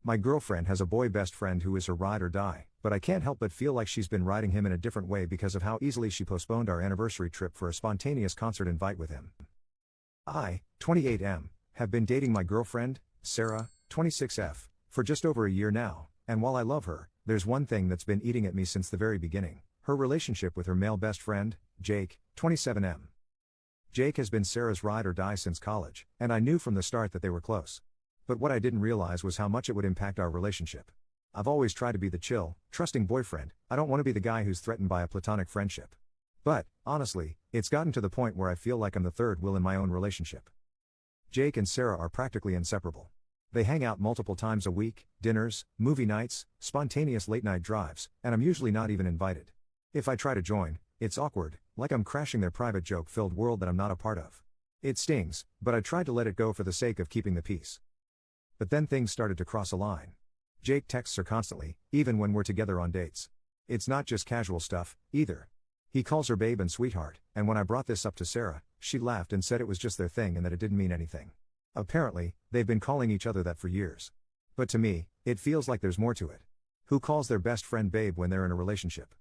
My girlfriend has a boy best friend who is her ride or die, but I can't help but feel like she's been riding him in a different way because of how easily she postponed our anniversary trip for a spontaneous concert invite with him. I, 28M, have been dating my girlfriend, Sarah, 26F, for just over a year now, and while I love her, there's one thing that's been eating at me since the very beginning: her relationship with her male best friend, Jake, 27M. Jake has been Sarah's ride or die since college, and I knew from the start that they were close. But what I didn't realize was how much it would impact our relationship. I've always tried to be the chill, trusting boyfriend. I don't want to be the guy who's threatened by a platonic friendship. But, honestly, it's gotten to the point where I feel like I'm the third wheel in my own relationship. Jake and Sarah are practically inseparable. They hang out multiple times a week, dinners, movie nights, spontaneous late-night drives, and I'm usually not even invited. If I try to join, it's awkward, like I'm crashing their private joke-filled world that I'm not a part of. It stings, but I tried to let it go for the sake of keeping the peace. But then things started to cross a line. Jake texts her constantly, even when we're together on dates. It's not just casual stuff, either. He calls her babe and sweetheart, and when I brought this up to Sarah, she laughed and said it was just their thing and that it didn't mean anything. Apparently, they've been calling each other that for years. But to me, it feels like there's more to it. Who calls their best friend babe when they're in a relationship?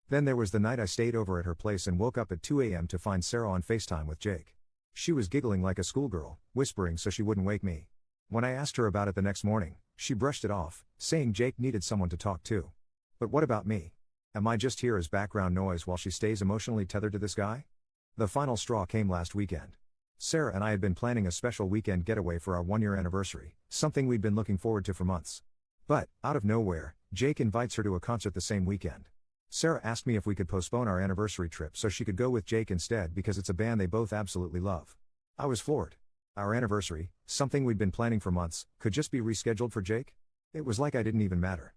Then there was the night I stayed over at her place and woke up at 2 a.m. to find Sarah on FaceTime with Jake. She was giggling like a schoolgirl, whispering so she wouldn't wake me. When I asked her about it the next morning, she brushed it off, saying Jake needed someone to talk to. But what about me? Am I just here as background noise while she stays emotionally tethered to this guy? The final straw came last weekend. Sarah and I had been planning a special weekend getaway for our 1-year anniversary, something we'd been looking forward to for months. But, out of nowhere, Jake invites her to a concert the same weekend. Sarah asked me if we could postpone our anniversary trip so she could go with Jake instead because it's a band they both absolutely love. I was floored. Our anniversary, something we'd been planning for months, could just be rescheduled for Jake? It was like I didn't even matter.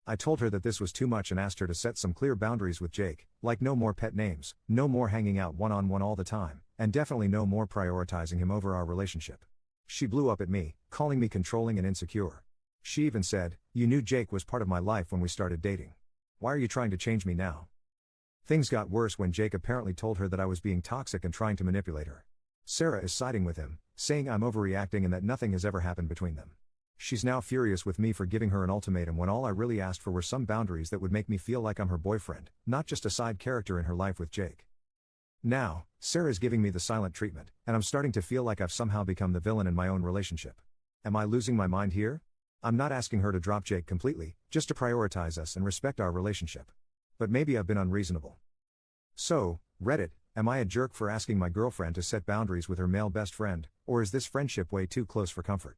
I told her that this was too much and asked her to set some clear boundaries with Jake, like no more pet names, no more hanging out one-on-one all the time, and definitely no more prioritizing him over our relationship. She blew up at me, calling me controlling and insecure. She even said, "You knew Jake was part of my life when we started dating. Why are you trying to change me now?" Things got worse when Jake apparently told her that I was being toxic and trying to manipulate her. Sarah is siding with him, saying I'm overreacting and that nothing has ever happened between them. She's now furious with me for giving her an ultimatum when all I really asked for were some boundaries that would make me feel like I'm her boyfriend, not just a side character in her life with Jake. Now, Sarah's giving me the silent treatment, and I'm starting to feel like I've somehow become the villain in my own relationship. Am I losing my mind here? I'm not asking her to drop Jake completely, just to prioritize us and respect our relationship. But maybe I've been unreasonable. So, Reddit, am I a jerk for asking my girlfriend to set boundaries with her male best friend, or is this friendship way too close for comfort?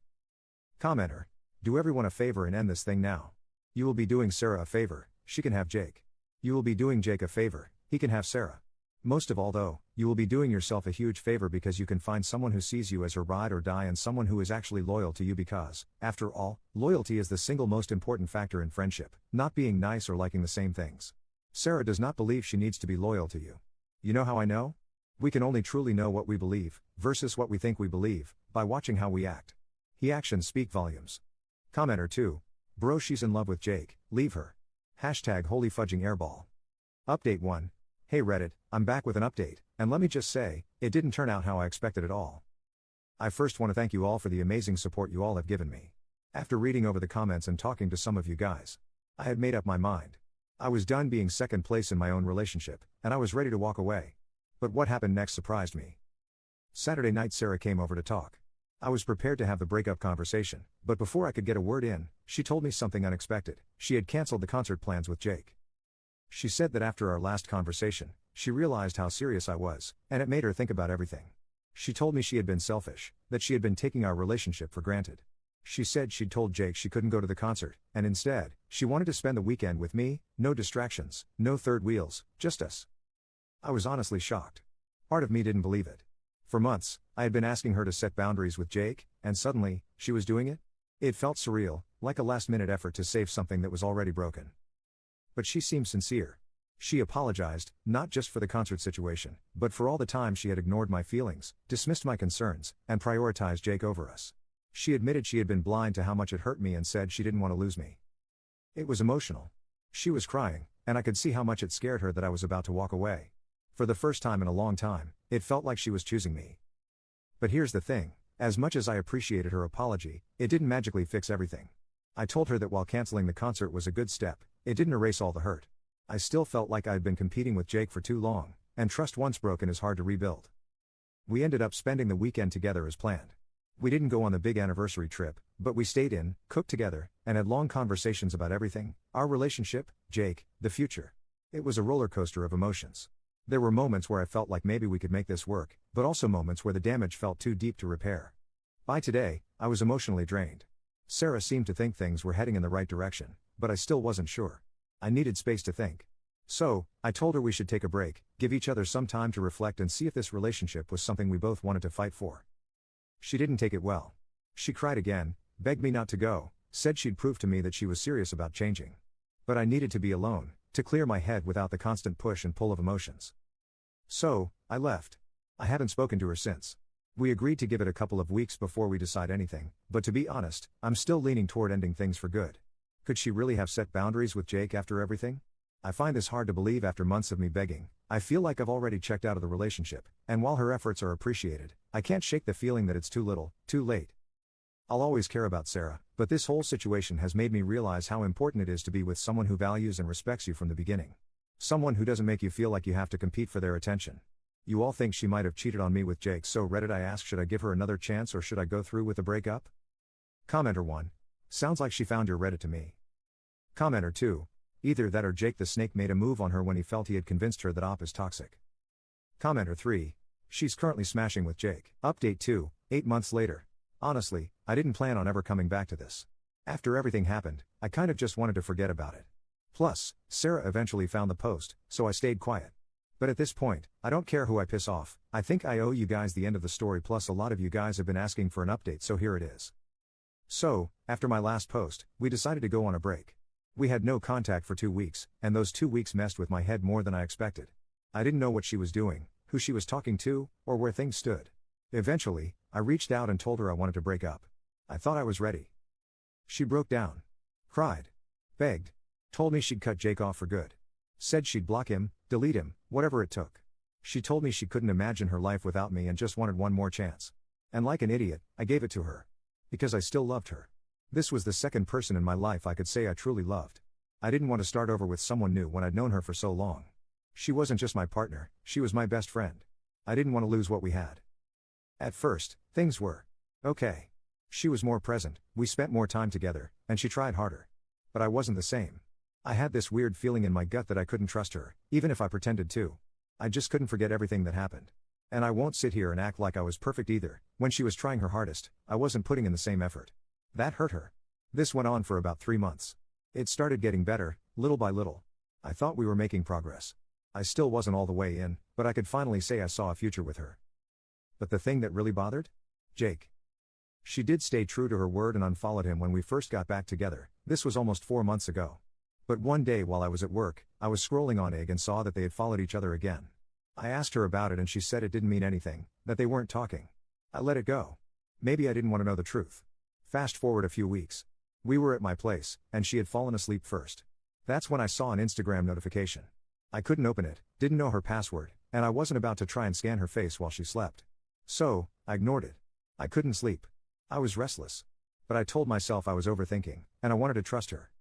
Commenter, do everyone a favor and end this thing now. You will be doing Sarah a favor, she can have Jake. You will be doing Jake a favor, he can have Sarah. Most of all though, you will be doing yourself a huge favor because you can find someone who sees you as her ride or die and someone who is actually loyal to you because, after all, loyalty is the single most important factor in friendship, not being nice or liking the same things. Sarah does not believe she needs to be loyal to you. You know how I know? We can only truly know what we believe, versus what we think we believe, by watching how we act. He actions speak volumes. Commenter 2. Bro, she's in love with Jake, leave her. Hashtag holy fudging airball. Update 1. Hey Reddit, I'm back with an update, and let me just say, it didn't turn out how I expected at all. I first want to thank you all for the amazing support you all have given me. After reading over the comments and talking to some of you guys, I had made up my mind. I was done being second place in my own relationship, and I was ready to walk away. But what happened next surprised me. Saturday night Sarah came over to talk. I was prepared to have the breakup conversation, but before I could get a word in, she told me something unexpected. She had canceled the concert plans with Jake. She said that after our last conversation, she realized how serious I was, and it made her think about everything. She told me she had been selfish, that she had been taking our relationship for granted. She said she'd told Jake she couldn't go to the concert, and instead, she wanted to spend the weekend with me, no distractions, no third wheels, just us. I was honestly shocked. Part of me didn't believe it. For months, I had been asking her to set boundaries with Jake, and suddenly, she was doing it? It felt surreal, like a last-minute effort to save something that was already broken. But she seemed sincere. She apologized, not just for the concert situation, but for all the time she had ignored my feelings, dismissed my concerns, and prioritized Jake over us. She admitted she had been blind to how much it hurt me and said she didn't want to lose me. It was emotional. She was crying, and I could see how much it scared her that I was about to walk away. For the first time in a long time, it felt like she was choosing me. But here's the thing, as much as I appreciated her apology, it didn't magically fix everything. I told her that while canceling the concert was a good step, it didn't erase all the hurt. I still felt like I had been competing with Jake for too long, and trust once broken is hard to rebuild. We ended up spending the weekend together as planned. We didn't go on the big anniversary trip, but we stayed in, cooked together, and had long conversations about everything: our relationship, Jake, the future. It was a roller coaster of emotions. There were moments where I felt like maybe we could make this work, but also moments where the damage felt too deep to repair. By today, I was emotionally drained. Sarah seemed to think things were heading in the right direction, but I still wasn't sure. I needed space to think. So, I told her we should take a break, give each other some time to reflect and see if this relationship was something we both wanted to fight for. She didn't take it well. She cried again, begged me not to go, said she'd prove to me that she was serious about changing. But I needed to be alone, to clear my head without the constant push and pull of emotions. So, I left. I haven't spoken to her since. We agreed to give it a couple of weeks before we decide anything, but to be honest, I'm still leaning toward ending things for good. Could she really have set boundaries with Jake after everything? I find this hard to believe after months of me begging. I feel like I've already checked out of the relationship, and while her efforts are appreciated, I can't shake the feeling that it's too little, too late. I'll always care about Sarah, but this whole situation has made me realize how important it is to be with someone who values and respects you from the beginning. Someone who doesn't make you feel like you have to compete for their attention. You all think she might have cheated on me with Jake, so Reddit I asked, should I give her another chance or should I go through with the breakup? Commenter 1. Sounds like she found your Reddit to me. Commenter 2. Either that or Jake the Snake made a move on her when he felt he had convinced her that Op is toxic. Commenter 3. She's currently smashing with Jake. Update 2, 8 months later. Honestly, I didn't plan on ever coming back to this. After everything happened, I kind of just wanted to forget about it. Plus, Sarah eventually found the post, so I stayed quiet. But at this point, I don't care who I piss off. I think I owe you guys the end of the story, plus a lot of you guys have been asking for an update, so here it is. So, after my last post, we decided to go on a break. We had no contact for 2 weeks, and those 2 weeks messed with my head more than I expected. I didn't know what she was doing, who she was talking to, or where things stood. Eventually, I reached out and told her I wanted to break up. I thought I was ready. She broke down. Cried. Begged. Told me she'd cut Jake off for good. Said she'd block him, delete him, whatever it took. She told me she couldn't imagine her life without me and just wanted one more chance. And like an idiot, I gave it to her. Because I still loved her. This was the second person in my life I could say I truly loved. I didn't want to start over with someone new when I'd known her for so long. She wasn't just my partner, she was my best friend. I didn't want to lose what we had. At first, things were okay. She was more present, we spent more time together, and she tried harder. But I wasn't the same. I had this weird feeling in my gut that I couldn't trust her, even if I pretended to. I just couldn't forget everything that happened. And I won't sit here and act like I was perfect either. When she was trying her hardest, I wasn't putting in the same effort. That hurt her. This went on for about 3 months. It started getting better, little by little. I thought we were making progress. I still wasn't all the way in, but I could finally say I saw a future with her. But the thing that really bothered? Jake. She did stay true to her word and unfollowed him when we first got back together. This was almost 4 months ago. But one day while I was at work, I was scrolling on Egg and saw that they had followed each other again. I asked her about it and she said it didn't mean anything, that they weren't talking. I let it go. Maybe I didn't want to know the truth. Fast forward a few weeks. We were at my place, and she had fallen asleep first. That's when I saw an Instagram notification. I couldn't open it, didn't know her password, and I wasn't about to try and scan her face while she slept. So, I ignored it. I couldn't sleep. I was restless. But I told myself I was overthinking, and I wanted to trust her.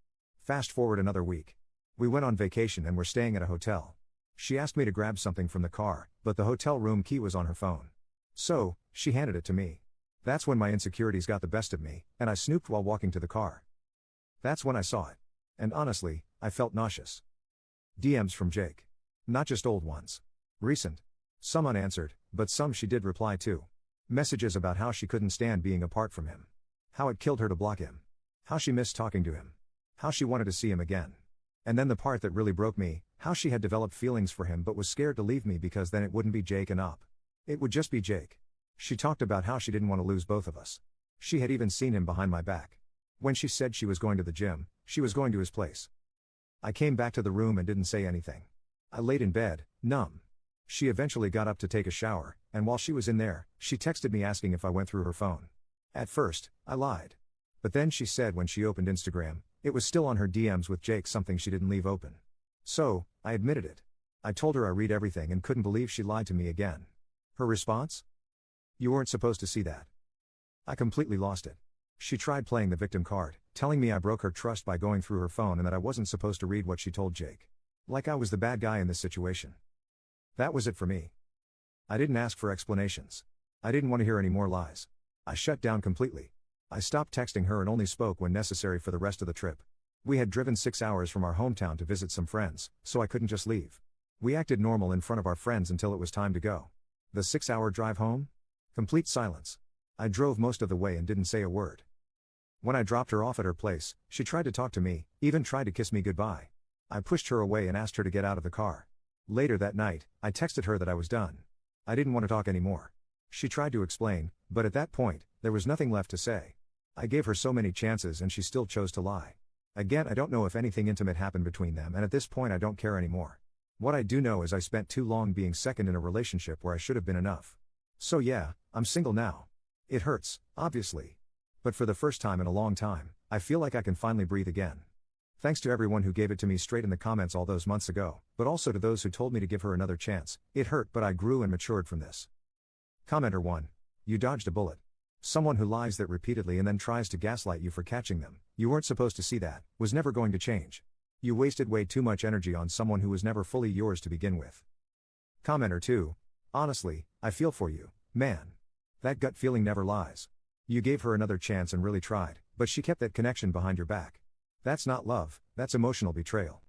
Fast forward another week. We went on vacation and were staying at a hotel. She asked me to grab something from the car, but the hotel room key was on her phone. So, she handed it to me. That's when my insecurities got the best of me, and I snooped while walking to the car. That's when I saw it. And honestly, I felt nauseous. DMs from Jake. Not just old ones. Recent. Some unanswered, but some she did reply to. Messages about how she couldn't stand being apart from him. How it killed her to block him. How she missed talking to him. How she wanted to see him again. And then the part that really broke me, how she had developed feelings for him but was scared to leave me because then it wouldn't be Jake and Op. It would just be Jake. She talked about how she didn't want to lose both of us. She had even seen him behind my back. When she said she was going to the gym, she was going to his place. I came back to the room and didn't say anything. I laid in bed, numb. She eventually got up to take a shower, and while she was in there, she texted me asking if I went through her phone. At first, I lied. But then she said when she opened Instagram, it was still on her DMs with Jake, something she didn't leave open. So, I admitted it. I told her I read everything and couldn't believe she lied to me again. Her response? You weren't supposed to see that. I completely lost it. She tried playing the victim card, telling me I broke her trust by going through her phone and that I wasn't supposed to read what she told Jake. Like I was the bad guy in this situation. That was it for me. I didn't ask for explanations. I didn't want to hear any more lies. I shut down completely. I stopped texting her and only spoke when necessary for the rest of the trip. We had driven 6 hours from our hometown to visit some friends, so I couldn't just leave. We acted normal in front of our friends until it was time to go. The 6-hour drive home? Complete silence. I drove most of the way and didn't say a word. When I dropped her off at her place, she tried to talk to me, even tried to kiss me goodbye. I pushed her away and asked her to get out of the car. Later that night, I texted her that I was done. I didn't want to talk anymore. She tried to explain, but at that point, there was nothing left to say. I gave her so many chances and she still chose to lie. Again, I don't know if anything intimate happened between them, and at this point I don't care anymore. What I do know is I spent too long being second in a relationship where I should have been enough. So yeah, I'm single now. It hurts, obviously. But for the first time in a long time, I feel like I can finally breathe again. Thanks to everyone who gave it to me straight in the comments all those months ago, but also to those who told me to give her another chance. It hurt, but I grew and matured from this. Commenter 1. You dodged a bullet. Someone who lies that repeatedly and then tries to gaslight you for catching them. You weren't supposed to see that, was never going to change. You wasted way too much energy on someone who was never fully yours to begin with. Commenter 2. Honestly, I feel for you, man. That gut feeling never lies. You gave her another chance and really tried, but she kept that connection behind your back. That's not love, that's emotional betrayal.